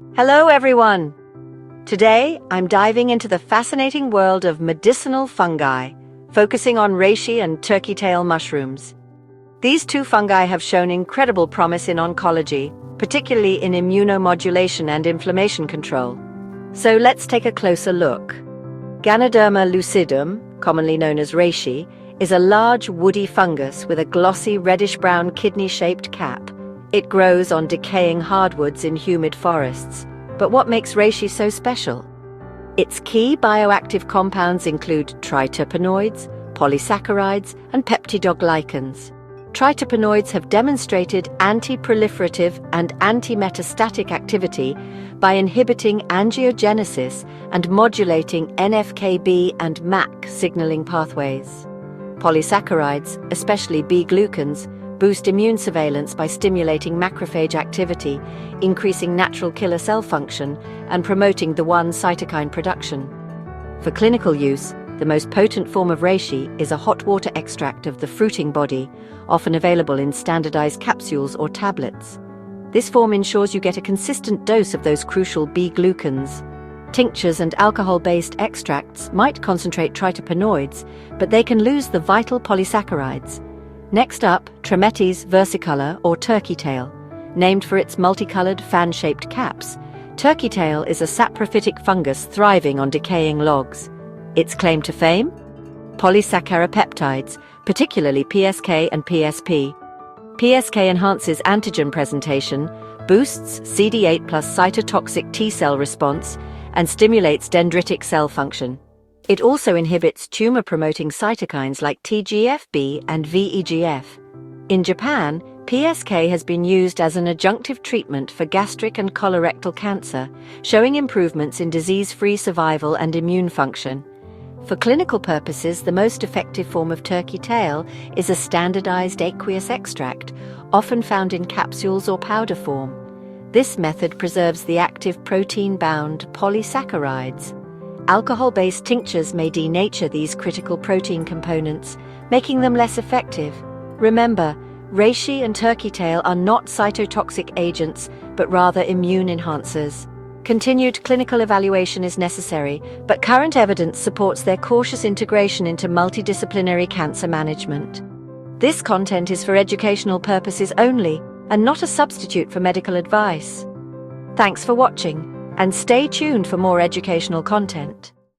Hello everyone! Today I'm diving into the fascinating world of medicinal fungi, focusing on reishi and turkey tail mushrooms. These two fungi have shown incredible promise in oncology, particularly in immunomodulation and inflammation control. So let's take a closer look. Ganoderma lucidum, commonly known as reishi, is a large woody fungus with a glossy reddish-brown kidney-shaped cap. It grows on decaying hardwoods in humid forests. But what makes reishi so special? Its key bioactive compounds include triterpenoids, polysaccharides, and peptidoglycans. Triterpenoids have demonstrated anti-proliferative and anti-metastatic activity by inhibiting angiogenesis and modulating NF-κB and MAC signaling pathways. Polysaccharides, especially B-glucans, boost immune surveillance by stimulating macrophage activity, increasing natural killer cell function, and promoting the 1 cytokine production. For clinical use, the most potent form of reishi is a hot water extract of the fruiting body, often available in standardized capsules or tablets. This form ensures you get a consistent dose of those crucial B-glucans. Tinctures and alcohol-based extracts might concentrate triterpenoids, but they can lose the vital polysaccharides. Next up, Trametes versicolor or turkey tail. Named for its multicolored fan-shaped caps, turkey tail is a saprophytic fungus thriving on decaying logs. Its claim to fame? Polysaccharopeptides, particularly PSK and PSP. PSK enhances antigen presentation, boosts CD8+ cytotoxic T-cell response, and stimulates dendritic cell function. It also inhibits tumor-promoting cytokines like TGF-B and VEGF. In Japan, PSK has been used as an adjunctive treatment for gastric and colorectal cancer, showing improvements in disease-free survival and immune function. For clinical purposes, the most effective form of turkey tail is a standardized aqueous extract, often found in capsules or powder form. This method preserves the active protein-bound polysaccharides. Alcohol-based tinctures may denature these critical protein components, making them less effective. Remember, reishi and turkey tail are not cytotoxic agents, but rather immune enhancers. Continued clinical evaluation is necessary, but current evidence supports their cautious integration into multidisciplinary cancer management. This content is for educational purposes only, and not a substitute for medical advice. Thanks for watching, and stay tuned for more educational content.